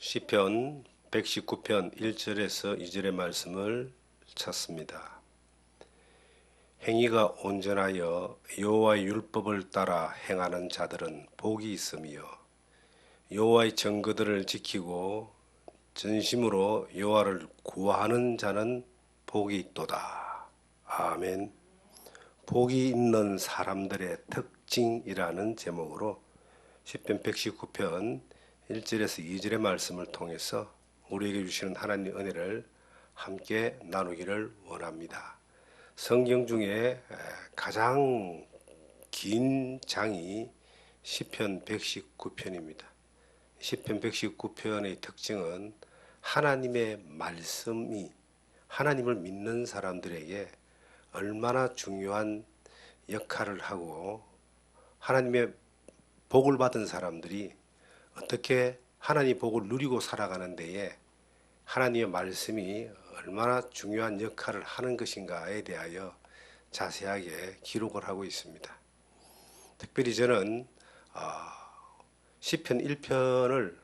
시편 119편 1절에서 2절의 말씀을 찾습니다. 행위가 온전하여 여호와의 율법을 따라 행하는 자들은 복이 있으며 여호와의 증거들을 지키고 전심으로 여호와를 구하는 자는 복이 있도다. 아멘. 복이 있는 사람들의 특징이라는 제목으로 시편 119편 1절에서 2절의 말씀을 통해서 우리에게 주시는 하나님의 은혜를 함께 나누기를 원합니다. 성경 중에 가장 긴 장이 시편 119편입니다. 시편 119편의 특징은 하나님의 말씀이 하나님을 믿는 사람들에게 얼마나 중요한 역할을 하고 하나님의 복을 받은 사람들이 어떻게 하나님의 복을 누리고 살아가는 데에 하나님의 말씀이 얼마나 중요한 역할을 하는 것인가에 대하여 자세하게 기록을 하고 있습니다. 특별히 저는 시편 1편을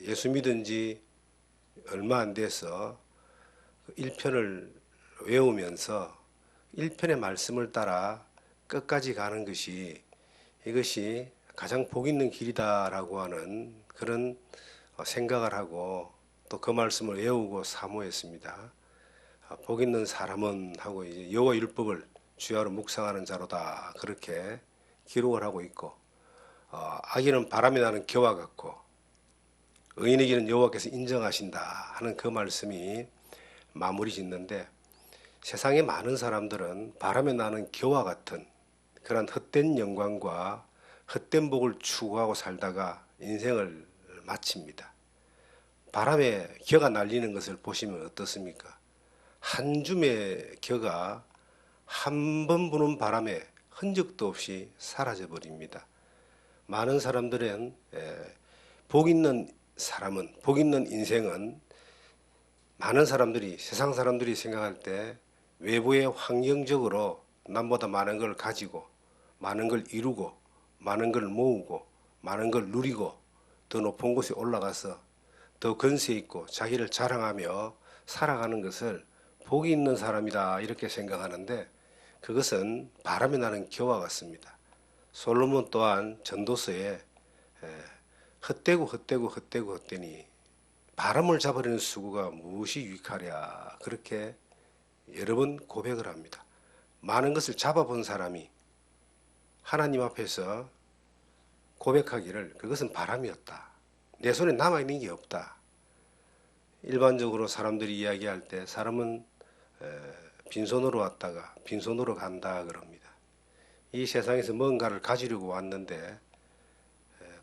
예수 믿은 지 얼마 안 돼서 1편을 외우면서 1편의 말씀을 따라 끝까지 가는 이것이 가장 복 있는 길이다라고 하는 그런 생각을 하고 또 그 말씀을 외우고 사모했습니다. 복 있는 사람은 하고 이제 여호와 율법을 주야로 묵상하는 자로다 그렇게 기록을 하고 있고 악인은 바람이 나는 겨와 같고 의인에게는 여호와께서 인정하신다 하는 그 말씀이 마무리 짓는데 세상의 많은 사람들은 바람에 나는 겨와 같은 그런 헛된 영광과 헛된 복을 추구하고 살다가 인생을 마칩니다. 바람에 겨가 날리는 것을 보시면 어떻습니까? 한 줌의 겨가 한 번 부는 바람에 흔적도 없이 사라져 버립니다. 많은 사람들은 복 있는 인생은 많은 사람들이 세상 사람들이 생각할 때 외부의 환경적으로 남보다 많은 걸 가지고 많은 걸 이루고 많은 걸 모으고 많은 걸 누리고 더 높은 곳에 올라가서 더 권세 있고 자기를 자랑하며 살아가는 것을 복이 있는 사람이다 이렇게 생각하는데 그것은 바람이 나는 겨와 같습니다. 솔로몬 또한 전도서에 헛되니 바람을 잡으려는 수고가 무엇이 유익하랴 그렇게 여러 번 고백을 합니다. 많은 것을 잡아본 사람이 하나님 앞에서 고백하기를 그것은 바람이었다. 내 손에 남아있는 게 없다. 일반적으로 사람들이 이야기할 때 사람은 빈손으로 왔다가 빈손으로 간다 그럽니다. 이 세상에서 뭔가를 가지려고 왔는데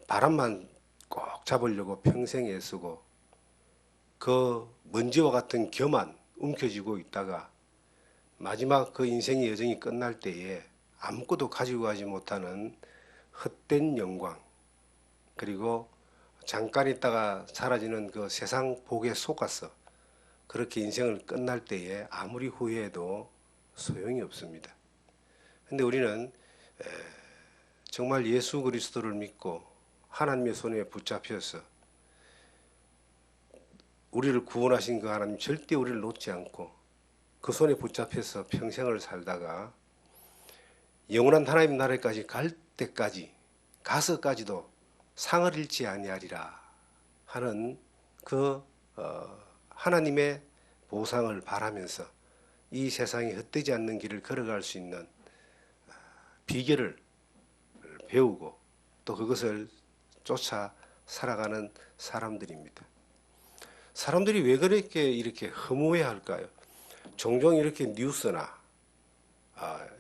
바람만 꼭 잡으려고 평생 애쓰고 그 먼지와 같은 겨만 움켜쥐고 있다가 마지막 그 인생의 여정이 끝날 때에 아무것도 가지고 가지 못하는 헛된 영광 그리고 잠깐 있다가 사라지는 그 세상 복에 속아서 그렇게 인생을 끝날 때에 아무리 후회해도 소용이 없습니다. 그런데 우리는 정말 예수 그리스도를 믿고 하나님의 손에 붙잡혀서 우리를 구원하신 그 하나님 절대 우리를 놓지 않고 그 손에 붙잡혀서 평생을 살다가 영원한 하나님 나라까지 갈 때까지 가서까지도 상을 잃지 아니하리라 하는 그 하나님의 보상을 바라면서 이 세상에 헛되지 않는 길을 걸어갈 수 있는 비결을 배우고 또 그것을 쫓아 살아가는 사람들입니다. 사람들이 왜 그렇게 이렇게 허무해 할까요? 종종 이렇게 뉴스나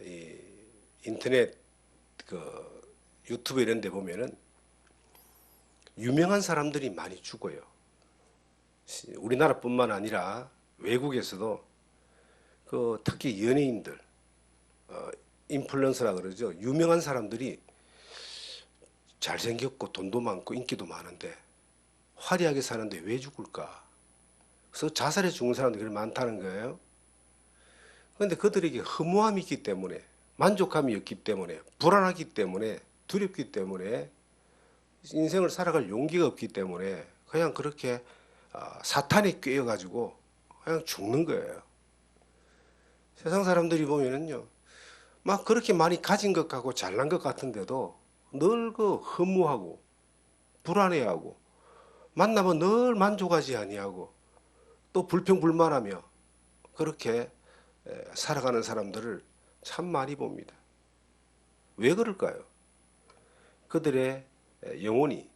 이 인터넷 유튜브 이런 데 보면은 유명한 사람들이 많이 죽어요. 우리나라뿐만 아니라 외국에서도 특히 연예인들 인플루언서라 그러죠. 유명한 사람들이 잘생겼고 돈도 많고 인기도 많은데 화려하게 사는데 왜 죽을까? 그래서 자살해 죽는 사람들이 많다는 거예요. 그런데 그들에게 허무함이 있기 때문에 만족감이 없기 때문에 불안하기 때문에 두렵기 때문에 인생을 살아갈 용기가 없기 때문에 그냥 그렇게 사탄에 꿰어가지고 그냥 죽는 거예요. 세상 사람들이 보면은요, 막 그렇게 많이 가진 것 같고 잘난 것 같은데도 늘 그 허무하고 불안해하고 만나면 늘 만족하지 아니하고 또 불평불만하며 그렇게 살아가는 사람들을 참 많이 봅니다. 왜 그럴까요? 그들의 영혼이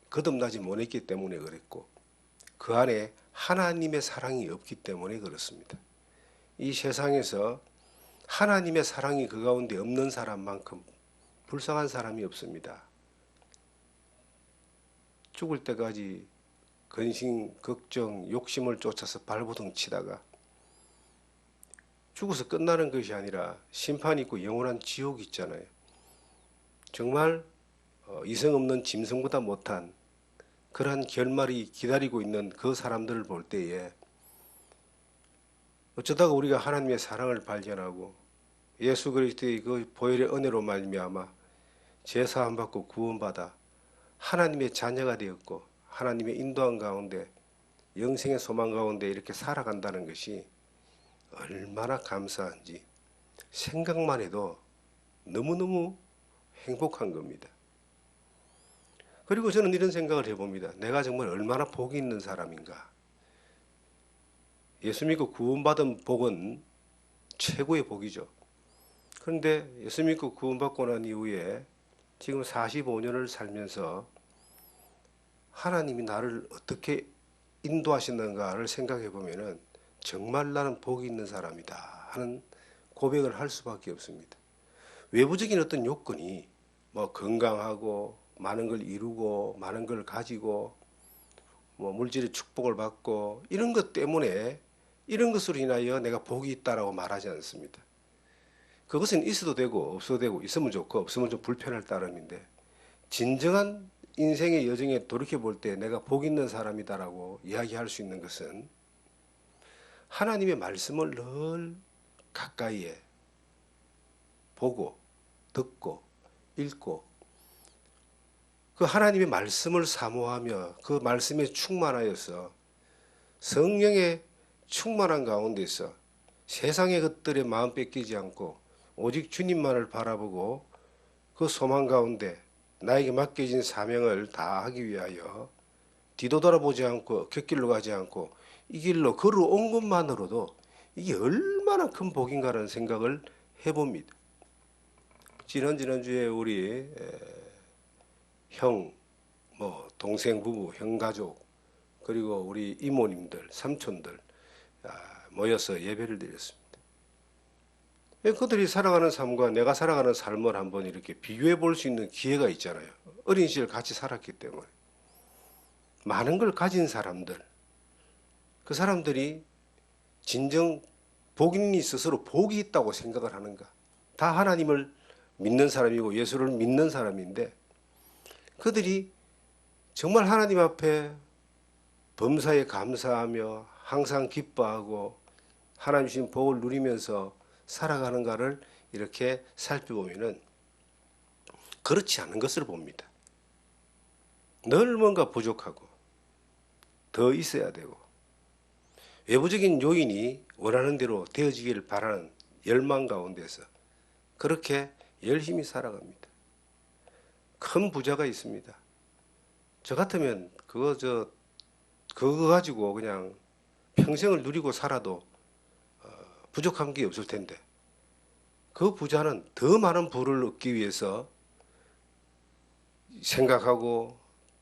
거듭나지 못했기 때문에 그랬고 그 안에 하나님의 사랑이 없기 때문에 그렇습니다. 이 세상에서 하나님의 사랑이 그 가운데 없는 사람만큼 불쌍한 사람이 없습니다. 죽을 때까지 근심, 걱정, 욕심을 쫓아서 발버둥 치다가 죽어서 끝나는 것이 아니라 심판이 있고 영원한 지옥이 있잖아요. 정말 이성 없는 짐승보다 못한 그러한 결말이 기다리고 있는 그 사람들을 볼 때에 어쩌다가 우리가 하나님의 사랑을 발견하고 예수 그리스도의 그 보혈의 은혜로 말미암아 제사함 받고 구원받아 하나님의 자녀가 되었고 하나님의 인도한 가운데 영생의 소망 가운데 이렇게 살아간다는 것이 얼마나 감사한지 생각만 해도 너무너무 행복한 겁니다. 그리고 저는 이런 생각을 해봅니다. 내가 정말 얼마나 복이 있는 사람인가. 예수 믿고 구원받은 복은 최고의 복이죠. 그런데 예수 믿고 구원받고 난 이후에 지금 45년을 살면서 하나님이 나를 어떻게 인도하시는가를 생각해 보면은 정말 나는 복이 있는 사람이다 하는 고백을 할 수밖에 없습니다. 외부적인 어떤 요건이 뭐 건강하고 많은 걸 이루고 많은 걸 가지고 뭐 물질의 축복을 받고 이런 것 때문에 이런 것으로 인하여 내가 복이 있다라고 말하지 않습니다. 그것은 있어도 되고 없어도 되고 있으면 좋고 없으면 좀 불편할 따름인데 진정한 인생의 여정에 돌이켜 볼 때 내가 복 있는 사람이다라고 이야기할 수 있는 것은 하나님의 말씀을 늘 가까이에 보고 듣고 읽고 그 하나님의 말씀을 사모하며 그 말씀에 충만하여서 성령의 충만한 가운데서 세상의 것들에 마음 뺏기지 않고 오직 주님만을 바라보고 그 소망 가운데 나에게 맡겨진 사명을 다하기 위하여 뒤도 돌아보지 않고 곁길로 가지 않고 이 길로 걸어온 것만으로도 이게 얼마나 큰 복인가라는 생각을 해봅니다. 지난주에 우리 형, 동생 부부, 형 가족 그리고 우리 이모님들, 삼촌들 모여서 예배를 드렸습니다. 그들이 살아가는 삶과 내가 살아가는 삶을 한번 이렇게 비교해 볼 수 있는 기회가 있잖아요. 어린 시절 같이 살았기 때문에. 많은 걸 가진 사람들, 그 사람들이 진정 복인이 스스로 복이 있다고 생각을 하는가? 다 하나님을 믿는 사람이고 예수를 믿는 사람인데 그들이 정말 하나님 앞에 범사에 감사하며 항상 기뻐하고 하나님 주신 복을 누리면서 살아가는가를 이렇게 살펴보면은 그렇지 않은 것을 봅니다. 늘 뭔가 부족하고 더 있어야 되고 외부적인 요인이 원하는 대로 되어지기를 바라는 열망 가운데서 그렇게 열심히 살아갑니다. 큰 부자가 있습니다. 저 같으면 그거 가지고 그냥 평생을 누리고 살아도 부족한 게 없을 텐데 그 부자는 더 많은 부를 얻기 위해서 생각하고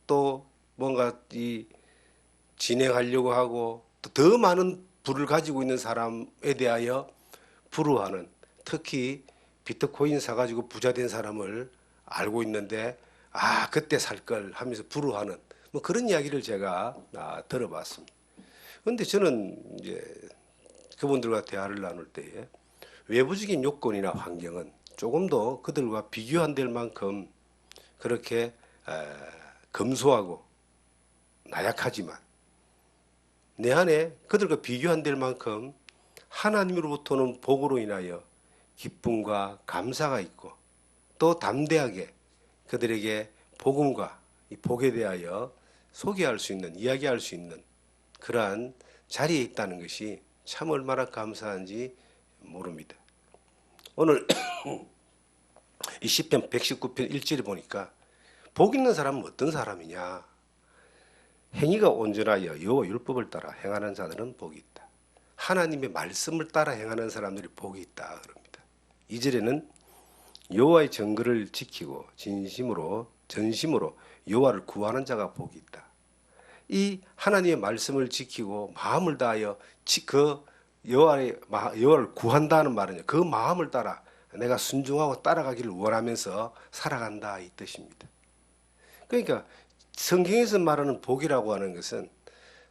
또 뭔가 진행하려고 하고 또 더 많은 부를 가지고 있는 사람에 대하여 부러워하는 특히 비트코인 사가지고 부자 된 사람을 알고 있는데 그때 살 걸 하면서 부러워하는 뭐 그런 이야기를 제가 들어봤습니다. 그런데 저는 이제 그분들과 대화를 나눌 때에 외부적인 요건이나 환경은 조금 더 그들과 비교 안 될 만큼 그렇게 검소하고 나약하지만 내 안에 그들과 비교 안 될 만큼 하나님으로부터는 복으로 인하여 기쁨과 감사가 있고 또 담대하게 그들에게 복음과 이 복에 대하여 소개할 수 있는, 이야기할 수 있는 그러한 자리에 있다는 것이 참 얼마나 감사한지 모릅니다. 오늘 이 시편 119편 1절에 보니까 복 있는 사람은 어떤 사람이냐? 행위가 온전하여 여호와 율법을 따라 행하는 자들은 복이 있다. 하나님의 말씀을 따라 행하는 사람들이 복이 있다 그럽니다. 2절에는 여호와의 정글을 지키고 전심으로 여호와를 구하는 자가 복이 있다. 이 하나님의 말씀을 지키고 마음을 다하여 그 여호와를 구한다는 말은 그 마음을 따라 내가 순종하고 따라가기를 원하면서 살아간다 이 뜻입니다. 그러니까 성경에서 말하는 복이라고 하는 것은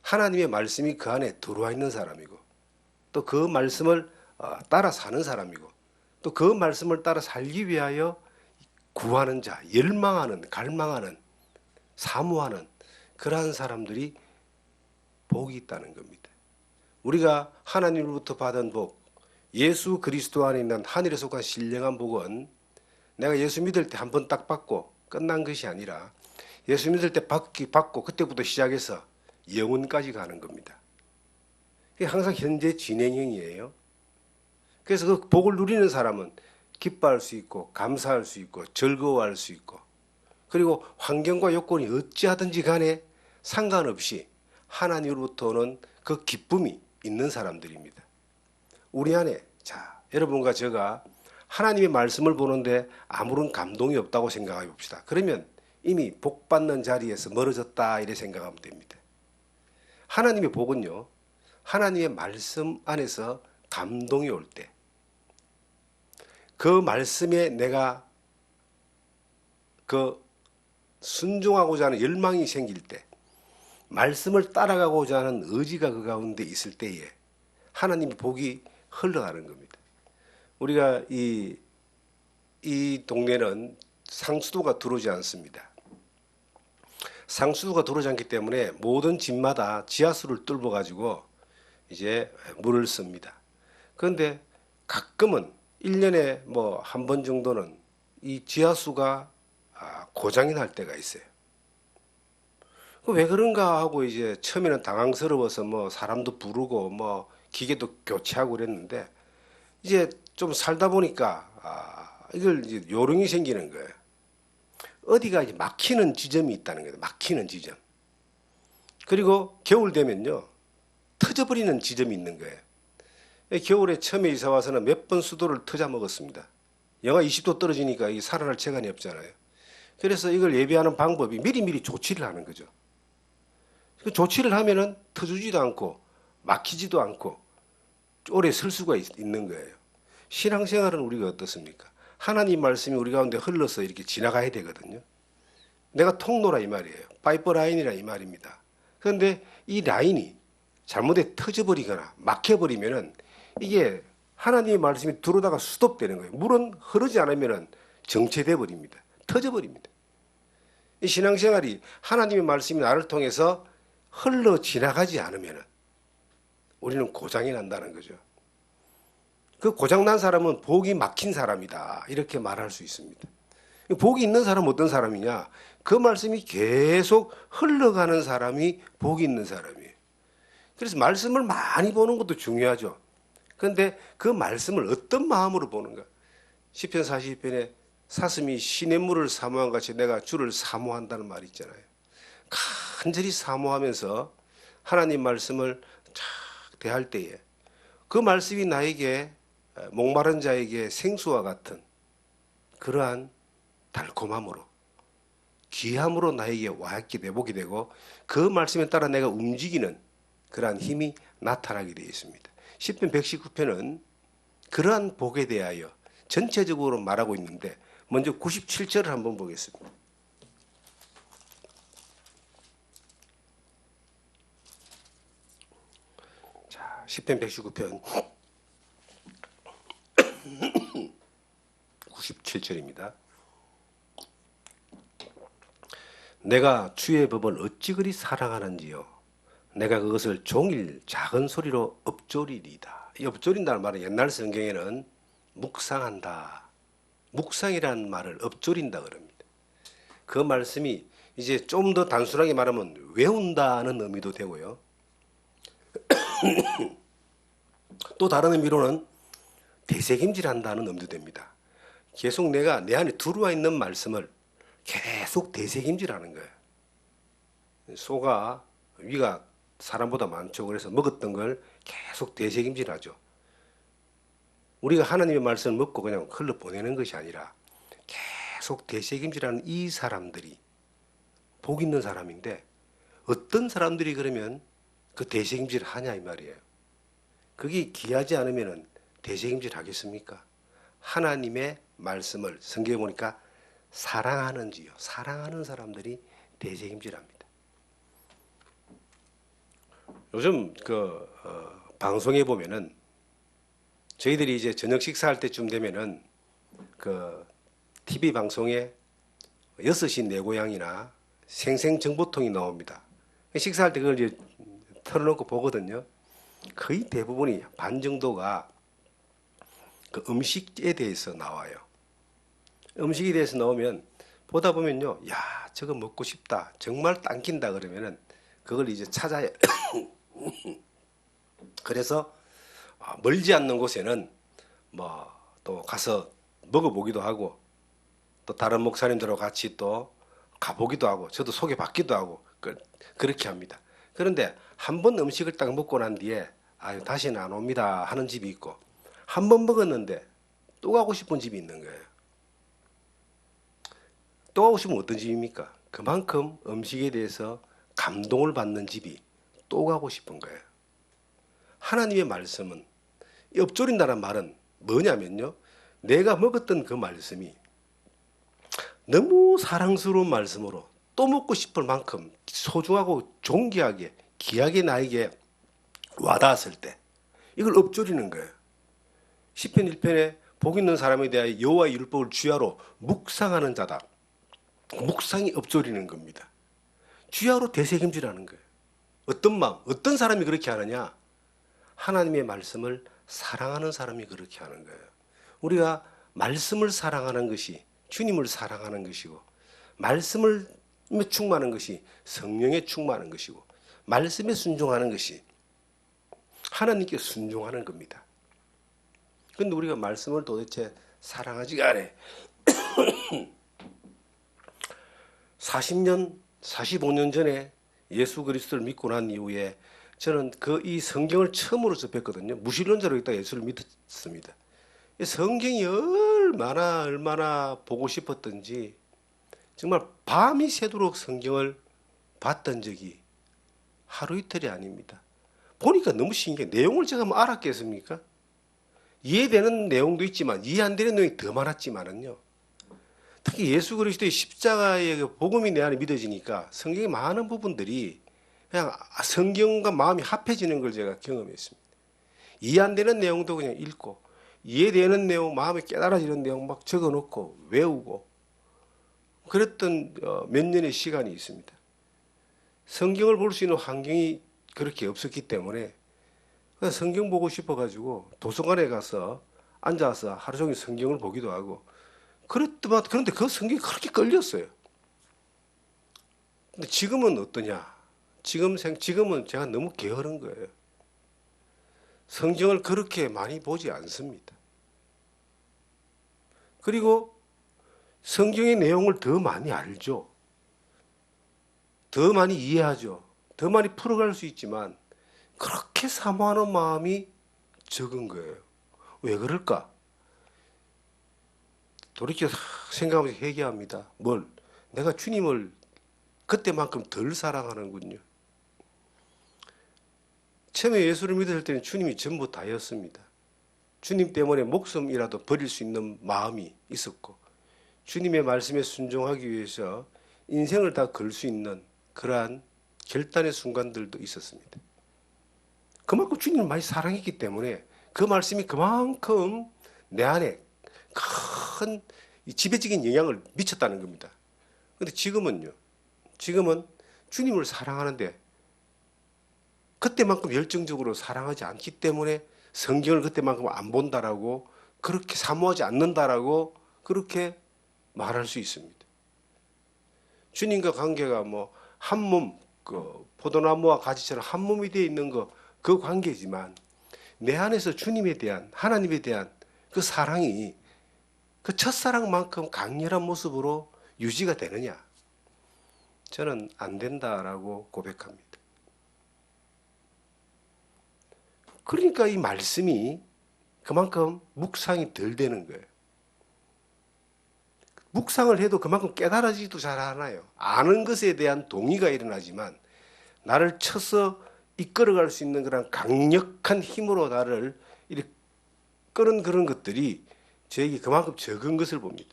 하나님의 말씀이 그 안에 들어와 있는 사람이고 또 그 말씀을 따라 사는 사람이고 또 그 말씀을 따라 살기 위하여 구하는 자, 열망하는, 갈망하는, 사모하는 그러한 사람들이 복이 있다는 겁니다. 우리가 하나님으로부터 받은 복, 예수 그리스도 안에 있는 하늘에 속한 신령한 복은 내가 예수 믿을 때 한 번 딱 받고 끝난 것이 아니라 예수 믿을 때 받고 그때부터 시작해서 영원까지 가는 겁니다. 그게 항상 현재 진행형이에요. 그래서 그 복을 누리는 사람은 기뻐할 수 있고 감사할 수 있고 즐거워할 수 있고 그리고 환경과 요건이 어찌하든지 간에 상관없이 하나님으로부터 오는 그 기쁨이 있는 사람들입니다. 우리 안에 여러분과 제가 하나님의 말씀을 보는데 아무런 감동이 없다고 생각해 봅시다. 그러면 이미 복 받는 자리에서 멀어졌다 이렇게 생각하면 됩니다. 하나님의 복은요. 하나님의 말씀 안에서 감동이 올 때, 그 말씀에 내가 그 순종하고자 하는 열망이 생길 때, 말씀을 따라가고자 하는 의지가 그 가운데 있을 때에 하나님의 복이 흘러가는 겁니다. 우리가 이 동네는 상수도가 들어오지 않습니다. 상수도가 들어오지 않기 때문에 모든 집마다 지하수를 뚫어 가지고 이제 물을 씁니다. 그런데 가끔은 1년에 뭐 한 번 정도는 이 지하수가 고장이 날 때가 있어요. 왜 그런가 하고 이제 처음에는 당황스러워서 뭐 사람도 부르고 뭐 기계도 교체하고 그랬는데 이제 좀 살다 보니까 이걸 이제 요령이 생기는 거예요. 어디가 이제 막히는 지점이 있다는 거예요. 막히는 지점. 그리고 겨울 되면요 터져버리는 지점이 있는 거예요. 겨울에 처음에 이사 와서는 몇 번 수도를 터져 먹었습니다. 영하 20도 떨어지니까 이 살아날 재간이 없잖아요. 그래서 이걸 예비하는 방법이 미리미리 조치를 하는 거죠. 그 조치를 하면은 터지지도 않고 막히지도 않고 오래 쓸 수가 있는 거예요. 신앙생활은 우리가 어떻습니까? 하나님 말씀이 우리 가운데 흘러서 이렇게 지나가야 되거든요. 내가 통로라 이 말이에요. 파이프 라인이라 이 말입니다. 그런데 이 라인이 잘못에 터져버리거나 막혀버리면은 이게 하나님의 말씀이 들어오다가 수독되는 거예요. 물은 흐르지 않으면은 정체돼 버립니다. 터져버립니다. 이 신앙생활이 하나님의 말씀이 나를 통해서 흘러 지나가지 않으면은 우리는 고장이 난다는 거죠. 그 고장난 사람은 복이 막힌 사람이다. 이렇게 말할 수 있습니다. 복이 있는 사람은 어떤 사람이냐? 그 말씀이 계속 흘러가는 사람이 복이 있는 사람이에요. 그래서 말씀을 많이 보는 것도 중요하죠. 그런데 그 말씀을 어떤 마음으로 보는가? 시편 42편에 사슴이 시냇물을 사모한 같이 내가 주를 사모한다는 말이 있잖아요. 간절히 사모하면서 하나님 말씀을 쫙 대할 때에 그 말씀이 나에게 목마른 자에게 생수와 같은 그러한 달콤함으로 귀함으로 나에게 와닿게 내복이 되고 그 말씀에 따라 내가 움직이는 그러한 힘이 나타나게 되어 있습니다. 시편 119편은 그러한 복에 대하여 전체적으로 말하고 있는데 먼저 97절을 한번 보겠습니다. 자, 시편 119편 97절입니다. 내가 주의 법을 어찌 그리 사랑하는지요. 내가 그것을 종일 작은 소리로 읊조리리이다. 이 읊조린다는 말은 옛날 성경에는 묵상한다. 묵상이라는 말을 읊조린다 그럽니다. 그 말씀이 이제 좀 더 단순하게 말하면 외운다는 의미도 되고요. 또 다른 의미로는 되새김질한다는 의미도 됩니다. 계속 내가 내 안에 들어와 있는 말씀을 계속 되새김질하는 거예요. 소가 위가 사람보다 많죠. 그래서 먹었던 걸 계속 되새김질하죠. 우리가 하나님의 말씀을 먹고 그냥 흘러보내는 것이 아니라 계속 되새김질하는 이 사람들이 복 있는 사람인데, 어떤 사람들이 그러면 그 되새김질을 하냐 이 말이에요. 그게 귀하지 않으면 되새김질 하겠습니까? 하나님의 말씀을 성경에 보니까 사랑하는지요. 사랑하는 사람들이 되새김질합니다. 요즘 방송에 보면은 저희들이 이제 저녁 식사할 때쯤 되면은 그 TV 방송에 6시 내 고향이나 생생정보통이 나옵니다. 식사할 때 그걸 이제 틀어놓고 보거든요. 거의 대부분이 반 정도가 그 음식에 대해서 나와요. 음식에 대해서 나오면 보다 보면요, 야, 저거 먹고 싶다, 정말 당긴다 그러면은 그걸 이제 찾아요. 그래서 멀지 않는 곳에는 뭐 또 가서 먹어보기도 하고, 또 다른 목사님들하고 같이 또 가보기도 하고, 저도 소개받기도 하고 그렇게 합니다. 그런데 한 번 음식을 딱 먹고 난 뒤에 아유 다시는 안 옵니다 하는 집이 있고, 한 번 먹었는데 또 가고 싶은 집이 있는 거예요. 또 가고 싶으면 어떤 집입니까? 그만큼 음식에 대해서 감동을 받는 집이 또 가고 싶은 거예요. 하나님의 말씀은, 엎조린다는 말은 뭐냐면요, 내가 먹었던 그 말씀이 너무 사랑스러운 말씀으로 또 먹고 싶을 만큼 소중하고 존귀하게 귀하게 나에게 와닿았을 때 이걸 엎조리는 거예요. 시편 1편에 복 있는 사람에 대하여 여호와의 율법을 주야로 묵상하는 자다. 묵상이 엎조리는 겁니다. 주야로 되새김질하는 거예요. 어떤 마음, 어떤 사람이 그렇게 하느냐? 하나님의 말씀을 사랑하는 사람이 그렇게 하는 거예요. 우리가 말씀을 사랑하는 것이 주님을 사랑하는 것이고, 말씀을 충만한 것이 성령에 충만한 것이고, 말씀에 순종하는 것이 하나님께 순종하는 겁니다. 그런데 우리가 말씀을 도대체 사랑하지가 않아요. 40년, 45년 전에 예수 그리스도를 믿고 난 이후에 저는 이 성경을 처음으로 접했거든요. 무신론자로 있다가 예수를 믿었습니다. 성경이 얼마나 보고 싶었던지 정말 밤이 새도록 성경을 봤던 적이 하루 이틀이 아닙니다. 보니까 너무 신기해. 내용을 제가 뭐 알았겠습니까? 이해되는 내용도 있지만 이해 안 되는 내용이 더 많았지만은요. 특히 예수 그리스도의 십자가의 그 복음이 내 안에 믿어지니까 성경의 많은 부분들이 그냥 성경과 마음이 합해지는 걸 제가 경험했습니다. 이해 안 되는 내용도 그냥 읽고, 이해되는 내용, 마음에 깨달아지는 내용 막 적어놓고 외우고 그랬던 몇 년의 시간이 있습니다. 성경을 볼 수 있는 환경이 그렇게 없었기 때문에 성경 보고 싶어가지고 도서관에 가서 앉아서 하루 종일 성경을 보기도 하고 그런데 그 성경이 그렇게 끌렸어요. 근데 지금은 어떠냐? 지금은 제가 너무 게으른 거예요. 성경을 그렇게 많이 보지 않습니다. 그리고 성경의 내용을 더 많이 알죠. 더 많이 이해하죠. 더 많이 풀어갈 수 있지만 그렇게 사모하는 마음이 적은 거예요. 왜 그럴까? 돌이켜 생각하면서 회개합니다. 내가 주님을 그때만큼 덜 사랑하는군요. 처음에 예수를 믿었을 때는 주님이 전부 다였습니다. 주님 때문에 목숨이라도 버릴 수 있는 마음이 있었고, 주님의 말씀에 순종하기 위해서 인생을 다 걸 수 있는 그러한 결단의 순간들도 있었습니다. 그만큼 주님을 많이 사랑했기 때문에 그 말씀이 그만큼 내 안에 큰 지배적인 영향을 미쳤다는 겁니다. 그런데 지금은 주님을 사랑하는데 그때만큼 열정적으로 사랑하지 않기 때문에 성경을 그때만큼 안 본다라고, 그렇게 사모하지 않는다라고 그렇게 말할 수 있습니다. 주님과 관계가 뭐 한 몸, 그 포도나무와 가지처럼 한 몸이 되어 있는 그 관계지만 내 안에서 주님에 대한 하나님에 대한 그 사랑이 그 첫사랑만큼 강렬한 모습으로 유지가 되느냐? 저는 안 된다라고 고백합니다. 그러니까 이 말씀이 그만큼 묵상이 덜 되는 거예요. 묵상을 해도 그만큼 깨달아지기도 잘 하나요. 아는 것에 대한 동의가 일어나지만 나를 쳐서 이끌어갈 수 있는 그런 강력한 힘으로 나를 이렇게 끄는 그런 것들이 저에게 그만큼 적은 것을 봅니다.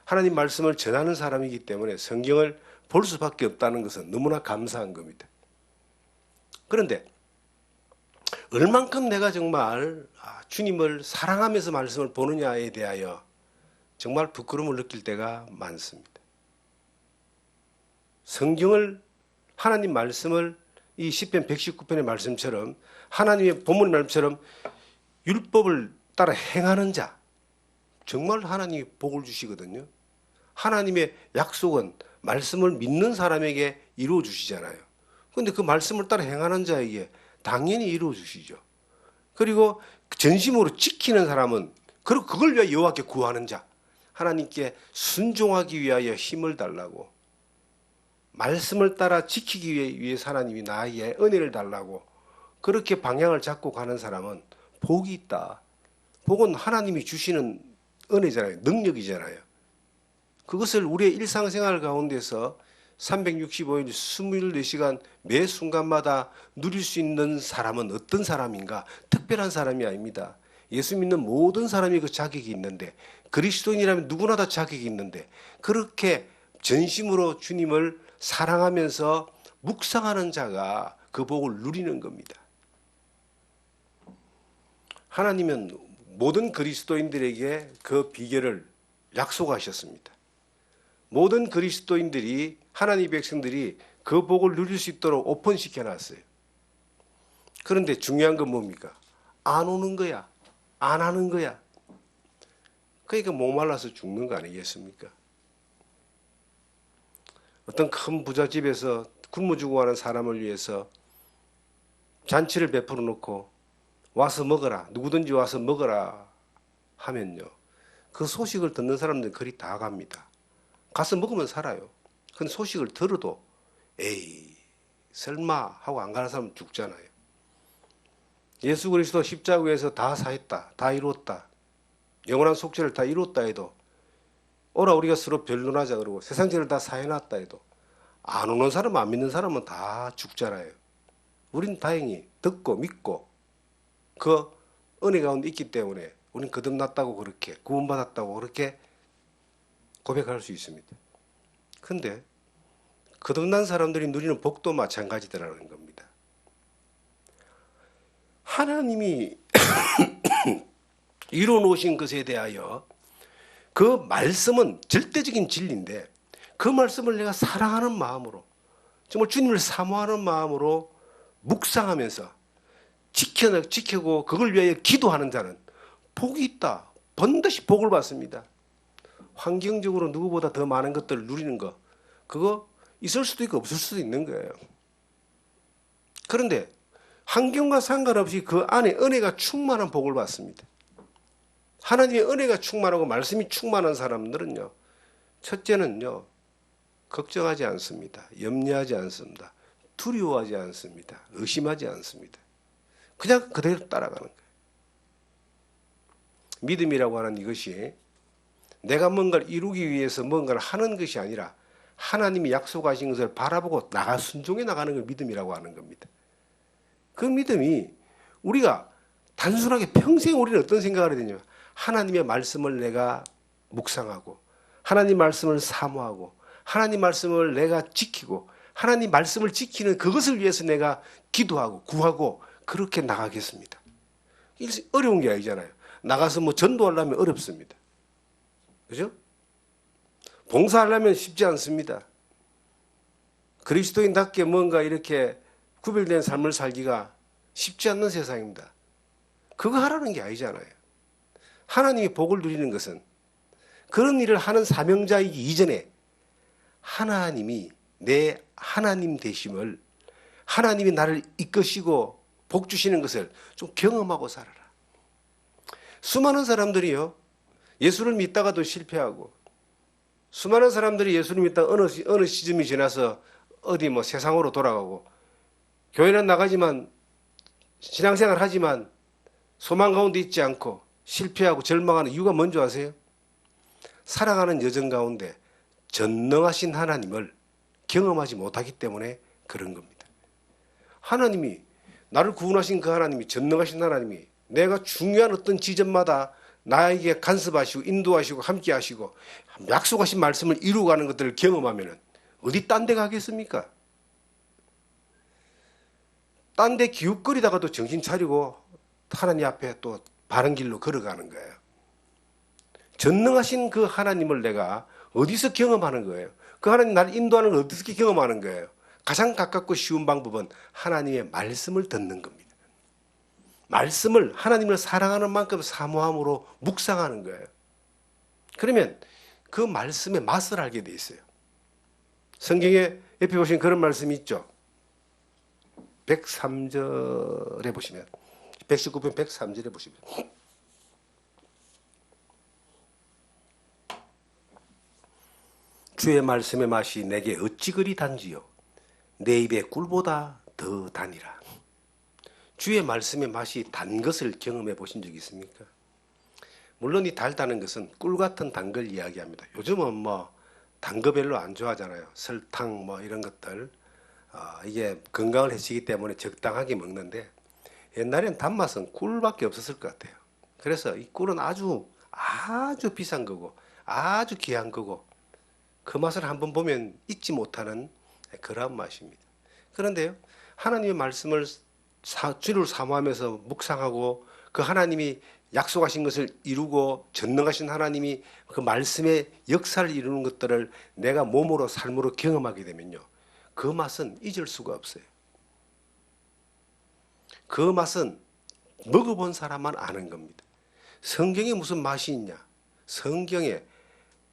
하나님 말씀을 전하는 사람이기 때문에 성경을 볼 수밖에 없다는 것은 너무나 감사한 겁니다. 그런데 얼만큼 내가 정말 주님을 사랑하면서 말씀을 보느냐에 대하여 정말 부끄러움을 느낄 때가 많습니다. 성경을 하나님 말씀을 이 시편 119편의 말씀처럼 하나님의 본문 말씀처럼 율법을 따라 행하는 자 정말 하나님이 복을 주시거든요. 하나님의 약속은 말씀을 믿는 사람에게 이루어 주시잖아요. 그런데 그 말씀을 따라 행하는 자에게 당연히 이루어 주시죠. 그리고 전심으로 지키는 사람은 그리고 그걸 위하여 여호와께 구하는 자 하나님께 순종하기 위하여 힘을 달라고 말씀을 따라 지키기 위해 하나님이 나에게 은혜를 달라고 그렇게 방향을 잡고 가는 사람은 복이 있다. 복은 하나님이 주시는 은혜잖아요. 능력이잖아요. 그것을 우리의 일상생활 가운데서 365일 24시간 매 순간마다 누릴 수 있는 사람은 어떤 사람인가? 특별한 사람이 아닙니다. 예수 믿는 모든 사람이 그 자격이 있는데 그리스도인이라면 누구나 다 자격이 있는데 그렇게 전심으로 주님을 사랑하면서 묵상하는 자가 그 복을 누리는 겁니다. 하나님은 모든 그리스도인들에게 그 비결을 약속하셨습니다. 모든 그리스도인들이 하나님의 백성들이 그 복을 누릴 수 있도록 오픈시켜 놨어요. 그런데 중요한 건 뭡니까? 안 오는 거야. 안 하는 거야. 그러니까 목말라서 죽는 거 아니겠습니까? 어떤 큰 부잣집에서 굶어 죽어가는 사람을 위해서 잔치를 베풀어 놓고 와서 먹어라. 누구든지 와서 먹어라 하면요. 그 소식을 듣는 사람들은 그리 다 갑니다. 가서 먹으면 살아요. 근데 소식을 들어도 에이 설마 하고 안 가는 사람은 죽잖아요. 예수 그리스도 십자가에서 다 사했다. 다 이루었다. 영원한 속죄를 다 이루었다 해도 오라 우리가 서로 변론하자 그러고 세상 죄를 다 사해놨다 해도 안 오는 사람 안 믿는 사람은 다 죽잖아요. 우린 다행히 듣고 믿고 그 은혜 가운데 있기 때문에 우린 거듭났다고 그렇게 구원받았다고 그렇게 고백할 수 있습니다. 그런데 거듭난 사람들이 누리는 복도 마찬가지더라는 겁니다. 하나님이 이루어 놓으신 것에 대하여 그 말씀은 절대적인 진리인데 그 말씀을 내가 사랑하는 마음으로 정말 주님을 사모하는 마음으로 묵상하면서 지키고 그걸 위하여 기도하는 자는 복이 있다. 번듯이 복을 받습니다. 환경적으로 누구보다 더 많은 것들을 누리는 거 그거 있을 수도 있고 없을 수도 있는 거예요. 그런데 환경과 상관없이 그 안에 은혜가 충만한 복을 받습니다. 하나님의 은혜가 충만하고 말씀이 충만한 사람들은요. 첫째는요. 걱정하지 않습니다. 염려하지 않습니다. 두려워하지 않습니다. 의심하지 않습니다. 그냥 그대로 따라가는 거예요. 믿음이라고 하는 이것이 내가 뭔가를 이루기 위해서 뭔가를 하는 것이 아니라 하나님이 약속하신 것을 바라보고 순종해 나가는 걸 믿음이라고 하는 겁니다. 그 믿음이 우리가 단순하게 평생 우리는 어떤 생각을 해야 되냐면 하나님의 말씀을 내가 묵상하고 하나님 말씀을 사모하고 하나님 말씀을 내가 지키고 하나님 말씀을 지키는 그것을 위해서 내가 기도하고 구하고 그렇게 나가겠습니다. 어려운 게 아니잖아요. 나가서 뭐 전도하려면 어렵습니다. 그죠? 봉사하려면 쉽지 않습니다. 그리스도인답게 뭔가 이렇게 구별된 삶을 살기가 쉽지 않는 세상입니다. 그거 하라는 게 아니잖아요. 하나님이 복을 누리는 것은 그런 일을 하는 사명자이기 이전에 하나님이 내 하나님 되심을, 하나님이 나를 이끄시고 복 주시는 것을 좀 경험하고 살아라. 수많은 사람들이요, 예수를 믿다가도 실패하고, 수많은 사람들이 예수를 믿다가 어느 시점이 지나서 어디 뭐 세상으로 돌아가고, 교회는 나가지만 신앙생활 하지만 소망 가운데 있지 않고 실패하고 절망하는 이유가 뭔지 아세요? 살아가는 여정 가운데 전능하신 하나님을 경험하지 못하기 때문에 그런 겁니다. 하나님이, 나를 구원하신 그 하나님이, 전능하신 하나님이 내가 중요한 어떤 지점마다 나에게 간섭하시고 인도하시고 함께 하시고 약속하신 말씀을 이루어가는 것들을 경험하면 어디 딴 데 가겠습니까? 딴 데 기웃거리다가도 정신 차리고 하나님 앞에 또 바른 길로 걸어가는 거예요. 전능하신 그 하나님을 내가 어디서 경험하는 거예요? 그 하나님 나를 인도하는 걸 어떻게 경험하는 거예요? 가장 가깝고 쉬운 방법은 하나님의 말씀을 듣는 겁니다. 말씀을, 하나님을 사랑하는 만큼 사모함으로 묵상하는 거예요. 그러면 그 말씀의 맛을 알게 돼 있어요. 성경에 옆에 보시면 그런 말씀이 있죠. 103절에 보시면, 119편 103절에 보시면, 주의 말씀의 맛이 내게 어찌 그리 단지요, 내 입에 꿀보다 더 다니라. 주의 말씀의 맛이 단 것을 경험해 보신 적이 있습니까? 물론 이 달다는 것은 꿀 같은 단 걸 이야기합니다. 요즘은 뭐 단 거 별로 안 좋아하잖아요. 설탕 뭐 이런 것들, 이게 건강을 해치기 때문에 적당하게 먹는데, 옛날엔 단맛은 꿀밖에 없었을 것 같아요. 그래서 이 꿀은 아주 비싼 거고 아주 귀한 거고, 그 맛을 한번 보면 잊지 못하는 그런 맛입니다. 그런데요, 하나님의 말씀을 주를 사모하면서 묵상하고 그 하나님이 약속하신 것을 이루고 전능하신 하나님이 그 말씀의 역사를 이루는 것들을 내가 몸으로 삶으로 경험하게 되면요, 그 맛은 잊을 수가 없어요. 그 맛은 먹어본 사람만 아는 겁니다. 성경에 무슨 맛이 있냐? 성경에,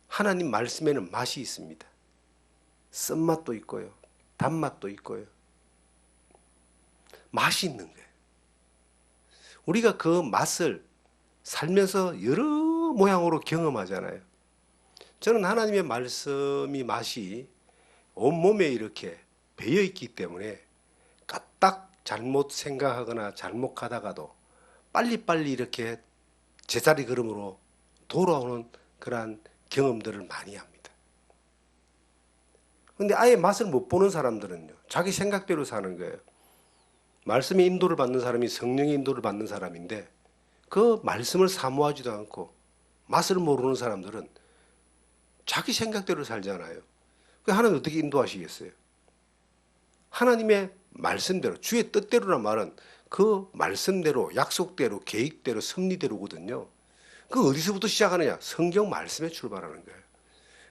하나님 말씀에는 맛이 있습니다. 쓴맛도 있고요, 단맛도 있고요, 맛이 있는 거예요. 우리가 그 맛을 살면서 여러 모양으로 경험하잖아요. 저는 하나님의 말씀이 맛이 온몸에 이렇게 배어 있기 때문에 까딱 잘못 생각하거나 잘못 가다가도 빨리빨리 이렇게 제자리 걸음으로 돌아오는 그러한 경험들을 많이 합니다. 그런데 아예 맛을 못 보는 사람들은요, 자기 생각대로 사는 거예요. 말씀의 인도를 받는 사람이 성령의 인도를 받는 사람인데, 그 말씀을 사모하지도 않고 맛을 모르는 사람들은 자기 생각대로 살잖아요. 하나님 어떻게 인도하시겠어요? 하나님의 말씀대로, 주의 뜻대로란 말은 그 말씀대로, 약속대로, 계획대로, 섭리대로거든요. 그 어디서부터 시작하느냐? 성경 말씀에 출발하는 거예요.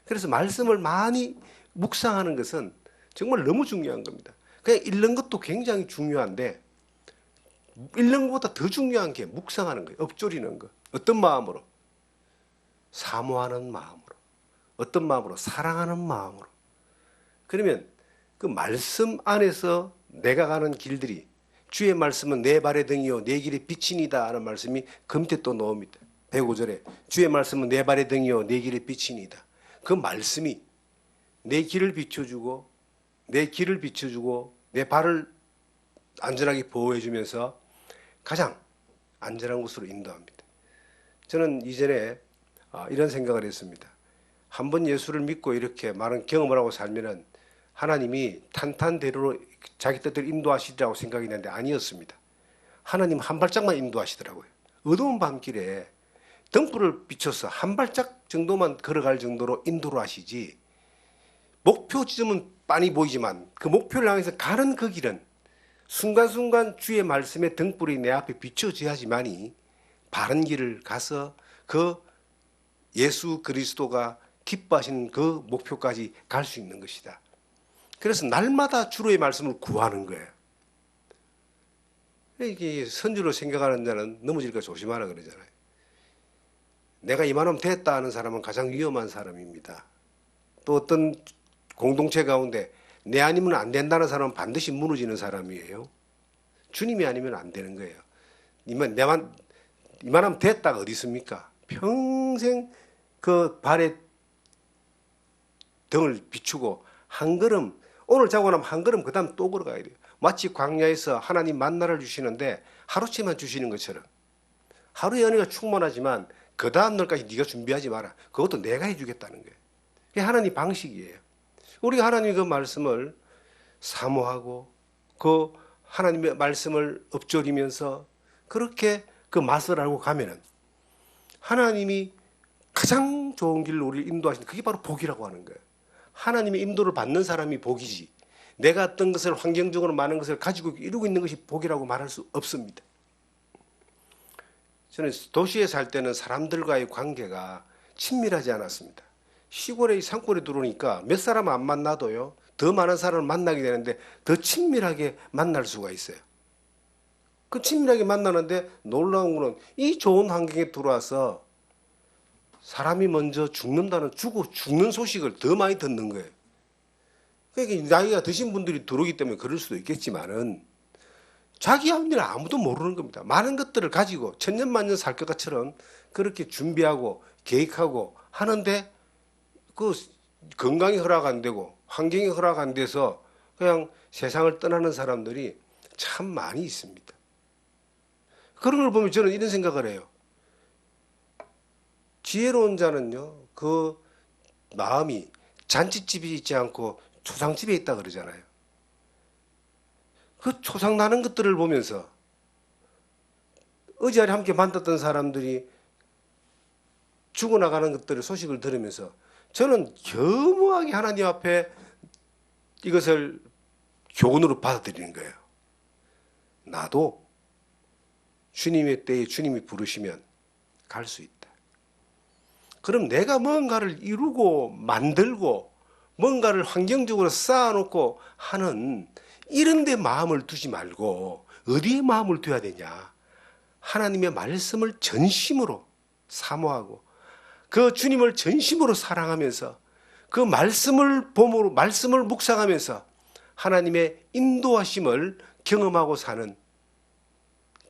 그래서 말씀을 많이 묵상하는 것은 정말 너무 중요한 겁니다. 그냥 읽는 것도 굉장히 중요한데, 읽는 것보다 더 중요한 게 묵상하는 거예요. 엎조리는 거. 어떤 마음으로? 사모하는 마음으로. 어떤 마음으로? 사랑하는 마음으로. 그러면 그 말씀 안에서 내가 가는 길들이, 주의 말씀은 내 발의 등이요 내 길의 빛이니다 하는 말씀이 그 밑에 또 나옵니다. 105절에 주의 말씀은 내 발의 등이요 내 길의 빛이니다. 그 말씀이 내 길을 비춰주고 내 발을 안전하게 보호해주면서 가장 안전한 곳으로 인도합니다. 저는 이전에 이런 생각을 했습니다. 한번 예수를 믿고 이렇게 많은 경험을 하고 살면은 하나님이 탄탄대로로 자기 뜻대로 인도하시리라고 생각했는데 아니었습니다. 하나님 한 발짝만 인도하시더라고요. 어두운 밤길에 등불을 비춰서 한 발짝 정도만 걸어갈 정도로 인도를 하시지, 목표 지점은 빤히 보이지만 그 목표를 향해서 가는 그 길은 순간순간 주의 말씀의 등불이 내 앞에 비춰져야지만이 바른 길을 가서 그 예수 그리스도가 기뻐하시는 그 목표까지 갈 수 있는 것이다. 그래서 날마다 주의 말씀을 구하는 거예요. 이게 선주로 생각하는 자는 넘어질까 조심하라 그러잖아요. 내가 이만하면 됐다 하는 사람은 가장 위험한 사람입니다. 또 어떤 공동체 가운데 내 아니면 안 된다는 사람은 반드시 무너지는 사람이에요. 주님이 아니면 안 되는 거예요. 이만하면 됐다가 어디 있습니까? 평생 그 발에 등을 비추고 한 걸음, 오늘 자고 나면 한 걸음 그 다음 또 걸어가야 돼요. 마치 광야에서 하나님 만나를 주시는데 하루치만 주시는 것처럼 하루의 은혜가 충분하지만 그 다음 날까지 네가 준비하지 마라. 그것도 내가 해주겠다는 거예요. 그게 하나님 방식이에요. 우리가 하나님의 그 말씀을 사모하고 그 하나님의 말씀을 읊조리면서 그렇게 그 맛을 알고 가면은 하나님이 가장 좋은 길로 우리를 인도하시는 그게 바로 복이라고 하는 거예요. 하나님의 인도를 받는 사람이 복이지 내가 어떤 것을 환경적으로 많은 것을 가지고 이루고 있는 것이 복이라고 말할 수 없습니다. 저는 도시에 살 때는 사람들과의 관계가 친밀하지 않았습니다. 시골에 산골에 들어오니까 몇 사람 안 만나도요 더 많은 사람을 만나게 되는데 더 친밀하게 만날 수가 있어요. 그 친밀하게 만나는데 놀라운 거는 이 좋은 환경에 들어와서 사람이 먼저 죽는다는 죽는 소식을 더 많이 듣는 거예요. 그러니까 나이가 드신 분들이 들어오기 때문에 그럴 수도 있겠지만은 자기 할 일은 아무도 모르는 겁니다. 많은 것들을 가지고 천년만년 살 것처럼 그렇게 준비하고 계획하고 하는데 그 건강이 허락 안 되고 환경이 허락 안 돼서 그냥 세상을 떠나는 사람들이 참 많이 있습니다. 그런 걸 보면 저는 이런 생각을 해요. 지혜로운 자는요, 그 마음이 잔치집이 있지 않고 초상집에 있다 그러잖아요. 그 초상 나는 것들을 보면서 어제 함께 만났던 사람들이 죽어나가는 것들의 소식을 들으면서 저는 겸허하게 하나님 앞에 이것을 교훈으로 받아들이는 거예요. 나도 주님의 때에 주님이 부르시면 갈 수 있다. 그럼 내가 뭔가를 이루고 만들고 뭔가를 환경적으로 쌓아놓고 하는 이런 데 마음을 두지 말고 어디에 마음을 둬야 되냐? 하나님의 말씀을 전심으로 사모하고 그 주님을 전심으로 사랑하면서 그 말씀을 봄으로 말씀을 묵상하면서 하나님의 인도하심을 경험하고 사는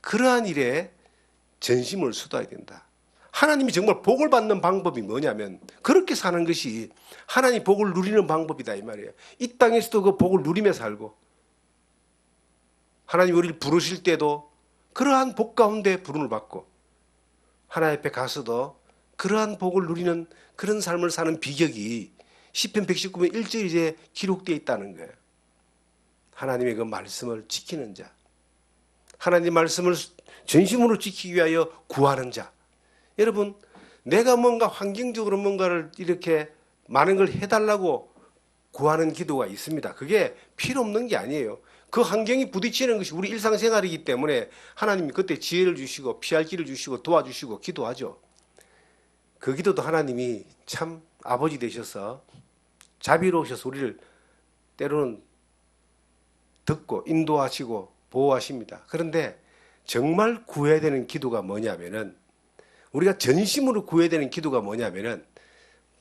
그러한 일에 전심을 쏟아야 된다. 하나님이 정말 복을 받는 방법이 뭐냐면 그렇게 사는 것이 하나님 복을 누리는 방법이다 이 말이에요. 이 땅에서도 그 복을 누리며 살고 하나님 우리를 부르실 때도 그러한 복 가운데 부름을 받고 하나님 앞에 가서도 그러한 복을 누리는 그런 삶을 사는 비결이 시편 119편 1절에 기록되어 있다는 거예요. 하나님의 그 말씀을 지키는 자, 하나님의 말씀을 전심으로 지키기 위하여 구하는 자. 여러분, 내가 뭔가 환경적으로 뭔가를 이렇게 많은 걸 해달라고 구하는 기도가 있습니다. 그게 필요 없는 게 아니에요. 그 환경이 부딪히는 것이 우리 일상생활이기 때문에 하나님이 그때 지혜를 주시고 피할 길을 주시고 도와주시고 기도하죠. 그 기도도 하나님이 참 아버지 되셔서 자비로우셔서 우리를 때로는 듣고 인도하시고 보호하십니다. 그런데 정말 구해야 되는 기도가 뭐냐면은 우리가 전심으로 구해야 되는 기도가 뭐냐면은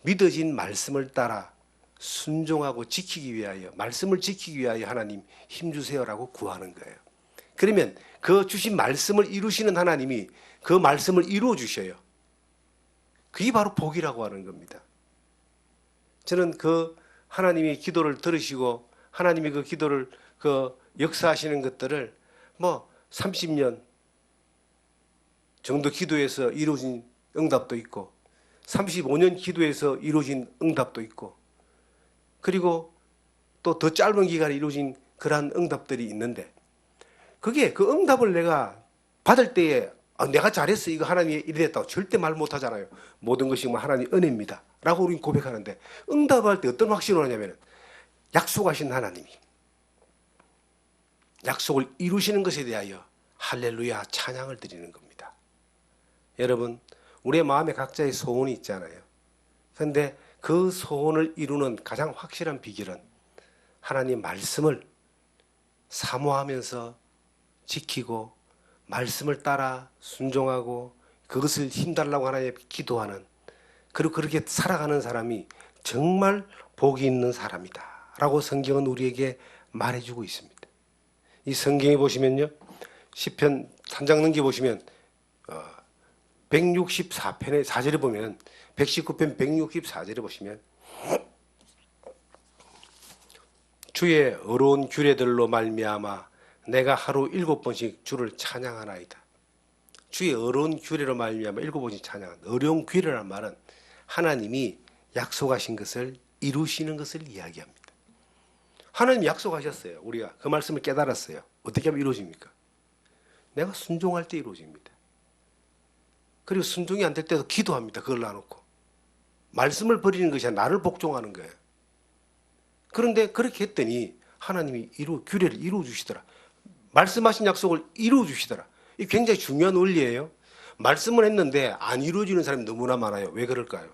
믿어진 말씀을 따라 순종하고 지키기 위하여 말씀을 지키기 위하여 하나님 힘주세요라고 구하는 거예요. 그러면 그 주신 말씀을 이루시는 하나님이 그 말씀을 이루어 주셔요. 그게 바로 복이라고 하는 겁니다. 저는 그 하나님의 기도를 들으시고 하나님의 그 기도를 그 역사하시는 것들을 뭐 30년 정도 기도해서 이루어진 응답도 있고 35년 기도해서 이루어진 응답도 있고 그리고 또 더 짧은 기간에 이루어진 그러한 응답들이 있는데 그게 그 응답을 내가 받을 때에 내가 잘했어 이거 하나님이 이랬다고 절대 말 못하잖아요. 모든 것이 뭐 하나님 은혜입니다 라고 우리는 고백하는데 응답할 때 어떤 확신을 하냐면 약속하신 하나님이 약속을 이루시는 것에 대하여 할렐루야 찬양을 드리는 겁니다. 여러분 우리의 마음에 각자의 소원이 있잖아요. 그런데 그 소원을 이루는 가장 확실한 비결은 하나님 말씀을 사모하면서 지키고 말씀을 따라 순종하고 그것을 힘달라고 하나님께 기도하는 그리고 그렇게 살아가는 사람이 정말 복이 있는 사람이다 라고 성경은 우리에게 말해주고 있습니다. 이 성경에 보시면요, 시편 3장 넘겨보시면 164편의 4절에 보면, 119편 164절에 보시면, 주의 어려운 규례들로 말미암아 내가 하루 7번씩 주를 찬양하나이다. 주의 어려운 규례로 말미암아 7번씩 찬양한, 어려운 규례라는 말은 하나님이 약속하신 것을 이루시는 것을 이야기합니다. 하나님이 약속하셨어요. 우리가 그 말씀을 깨달았어요. 어떻게 하면 이루어집니까? 내가 순종할 때 이루어집니다. 그리고 순종이 안 될 때도 기도합니다. 그걸 놔놓고. 말씀을 버리는 것이 아니라 나를 복종하는 거예요. 그런데 그렇게 했더니 하나님이 규례를 이루어 주시더라. 말씀하신 약속을 이루어 주시더라. 이 굉장히 중요한 원리예요. 말씀을 했는데 안 이루어지는 사람이 너무나 많아요. 왜 그럴까요?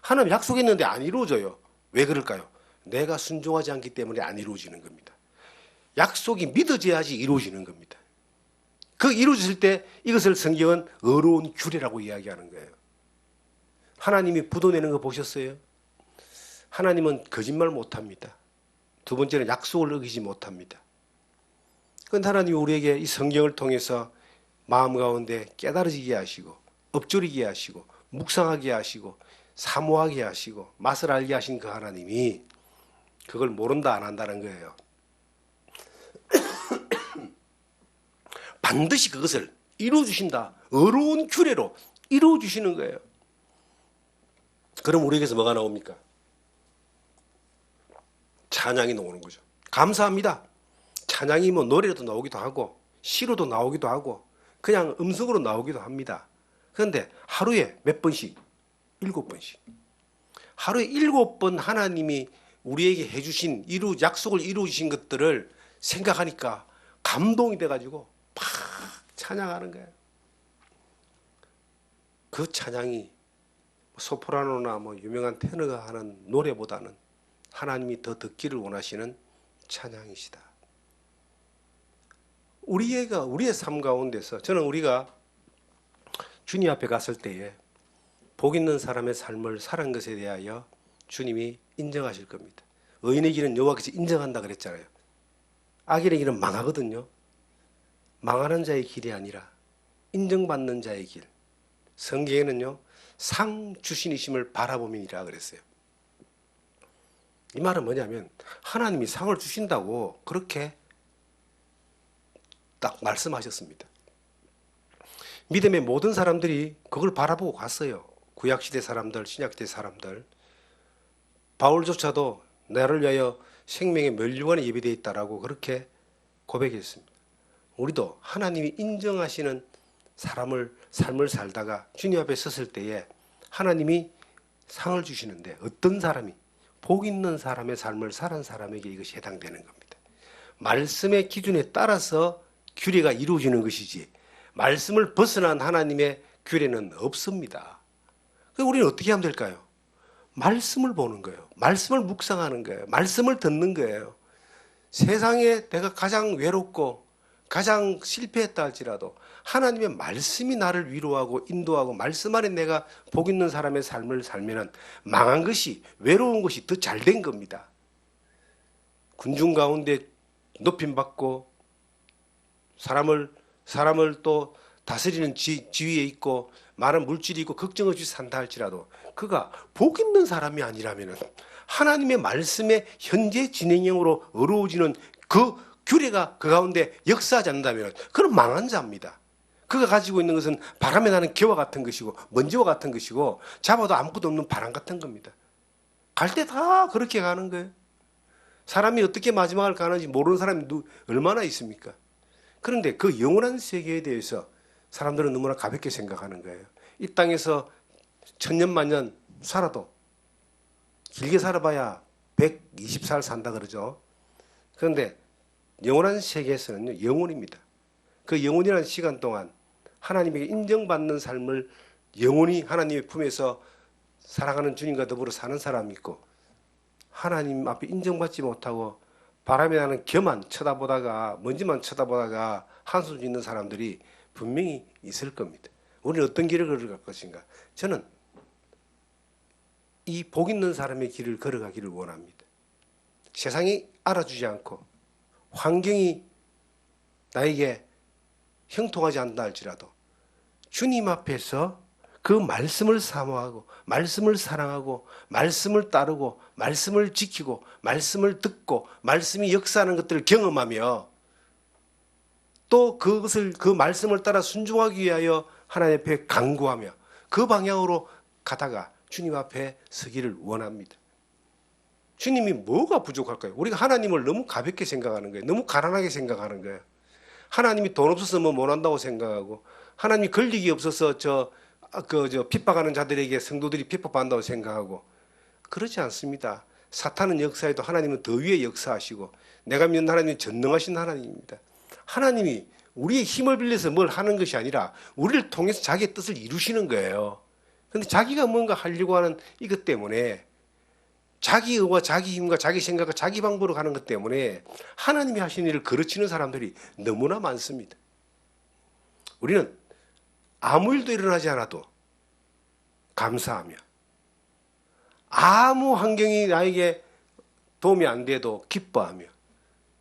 하나님 약속했는데 안 이루어져요. 왜 그럴까요? 내가 순종하지 않기 때문에 안 이루어지는 겁니다. 약속이 믿어져야지 이루어지는 겁니다. 그 이루어질 때 이것을 성경은 어려운 규례라고 이야기하는 거예요. 하나님이 부도내는 거 보셨어요? 하나님은 거짓말 못합니다. 두 번째는 약속을 어기지 못합니다. 그런데 하나님이 우리에게 이 성경을 통해서 마음 가운데 깨달아지게 하시고, 엎조리게 하시고, 묵상하게 하시고, 사모하게 하시고, 맛을 알게 하신 그 하나님이 그걸 모른다 안 한다는 거예요. 반드시 그것을 이루어주신다. 어려운 규례로 이루어주시는 거예요. 그럼 우리에게서 뭐가 나옵니까? 찬양이 나오는 거죠. 감사합니다. 찬양이 뭐 노래로도 나오기도 하고 시로도 나오기도 하고 그냥 음성으로 나오기도 합니다. 그런데 하루에 몇 번씩? 7번씩. 하루에 7번 하나님이 우리에게 해주신 약속을 이루어주신 것들을 생각하니까 감동이 돼가지고 팍 찬양하는 거예요. 그 찬양이 소프라노나 뭐 유명한 테너가 하는 노래보다는 하나님이 더 듣기를 원하시는 찬양이시다. 우리의 삶 가운데서 저는 우리가 주님 앞에 갔을 때에 복 있는 사람의 삶을 살은 것에 대하여 주님이 인정하실 겁니다. 의인의 길은 여호와께서 인정한다 그랬잖아요. 악인의 길은 망하거든요. 망하는 자의 길이 아니라 인정받는 자의 길. 성경에는요, 상 주신이심을 바라봄이니라 그랬어요. 이 말은 뭐냐면 하나님이 상을 주신다고 그렇게 딱 말씀하셨습니다. 믿음의 모든 사람들이 그걸 바라보고 갔어요. 구약시대 사람들, 신약시대 사람들. 바울조차도 나를 위하여 생명의 멸류관에 예비되어 있다라고 그렇게 고백했습니다. 우리도 하나님이 인정하시는 삶을 살다가 주님 앞에 섰을 때에 하나님이 상을 주시는데 어떤 사람이 복 있는 사람의 삶을 사는 사람에게 이것이 해당되는 겁니다. 말씀의 기준에 따라서 규례가 이루어지는 것이지 말씀을 벗어난 하나님의 규례는 없습니다. 그럼 우리는 어떻게 하면 될까요? 말씀을 보는 거예요. 말씀을 묵상하는 거예요. 말씀을 듣는 거예요. 세상에 내가 가장 외롭고 가장 실패했다 할지라도 하나님의 말씀이 나를 위로하고 인도하고 말씀 안에 내가 복 있는 사람의 삶을 살면은 망한 것이 외로운 것이 더 잘된 겁니다. 군중 가운데 높임받고 사람을 또 다스리는 지위에 있고 많은 물질이 있고 걱정 없이 산다 할지라도 그가 복 있는 사람이 아니라면은 하나님의 말씀의 현재 진행형으로 어려워지는 그 규례가 그 가운데 역사하지 않는다면 그는 망한 자입니다. 그가 가지고 있는 것은 바람에 나는 기와 같은 것이고 먼지와 같은 것이고 잡아도 아무것도 없는 바람 같은 겁니다. 갈 때 다 그렇게 가는 거예요. 사람이 어떻게 마지막을 가는지 모르는 사람이 얼마나 있습니까? 그런데 그 영원한 세계에 대해서 사람들은 너무나 가볍게 생각하는 거예요. 이 땅에서 천년만년 살아도 길게 살아봐야 120살 산다 그러죠. 그런데 영원한 세계에서는 영원입니다. 그 영원이라는 시간 동안 하나님에게 인정받는 삶을 영원히 하나님의 품에서 살아가는 주님과 더불어 사는 사람이 있고 하나님 앞에 인정받지 못하고 바람에 나는 겨만 쳐다보다가 먼지만 쳐다보다가 한숨 짓는 사람들이 분명히 있을 겁니다. 우리는 어떤 길을 걸어갈 것인가? 저는 이 복 있는 사람의 길을 걸어가기를 원합니다. 세상이 알아주지 않고 환경이 나에게 형통하지 않다 할지라도 주님 앞에서 그 말씀을 사모하고 말씀을 사랑하고 말씀을 따르고 말씀을 지키고 말씀을 듣고 말씀이 역사하는 것들을 경험하며 또 그것을 그 말씀을 따라 순종하기 위하여 하나님 앞에 간구하며 그 방향으로 가다가 주님 앞에 서기를 원합니다. 주님이 뭐가 부족할까요? 우리가 하나님을 너무 가볍게 생각하는 거예요. 너무 가난하게 생각하는 거예요. 하나님이 돈 없어서 뭐 못한다고 생각하고 하나님이 권력이 없어서 핍박하는 자들에게 성도들이 핍박받는다고 생각하고 그렇지 않습니다. 사탄은 역사에도 하나님은 더 위에 역사하시고 내가 믿는 하나님은 전능하신 하나님입니다. 하나님이 우리의 힘을 빌려서 뭘 하는 것이 아니라 우리를 통해서 자기의 뜻을 이루시는 거예요. 그런데 자기가 뭔가 하려고 하는 이것 때문에 자기 의와 자기 힘과 자기 생각과 자기 방법으로 가는 것 때문에 하나님이 하신 일을 거르치는 사람들이 너무나 많습니다. 우리는 아무 일도 일어나지 않아도 감사하며 아무 환경이 나에게 도움이 안 돼도 기뻐하며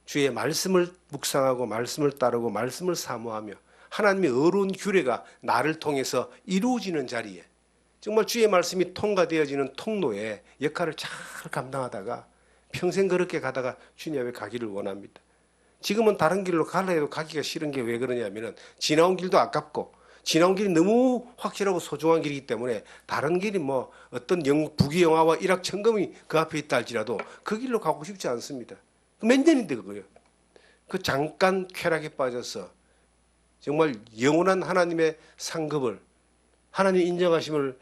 주의 말씀을 묵상하고 말씀을 따르고 말씀을 사모하며 하나님의 어려운 규례가 나를 통해서 이루어지는 자리에 정말 주의 말씀이 통과되어지는 통로에 역할을 잘 감당하다가 평생 그렇게 가다가 주님 앞에 가기를 원합니다. 지금은 다른 길로 가려 해도 가기가 싫은 게 왜 그러냐면은 지나온 길도 아깝고 지나온 길이 너무 확실하고 소중한 길이기 때문에 다른 길이 뭐 어떤 부귀영화와 일확천금이 그 앞에 있다 할지라도 그 길로 가고 싶지 않습니다. 몇 년인데 그거요. 그 잠깐 쾌락에 빠져서 정말 영원한 하나님의 상급을 하나님 인정하심을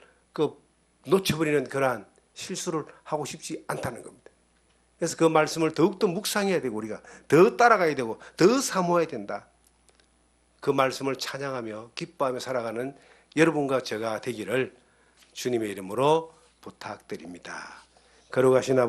놓쳐버리는 그러한 실수를 하고 싶지 않다는 겁니다. 그래서 그 말씀을 더욱더 묵상해야 되고 우리가 더 따라가야 되고 더 사모해야 된다. 그 말씀을 찬양하며 기뻐하며 살아가는 여러분과 제가 되기를 주님의 이름으로 부탁드립니다. 걸어가신 아버지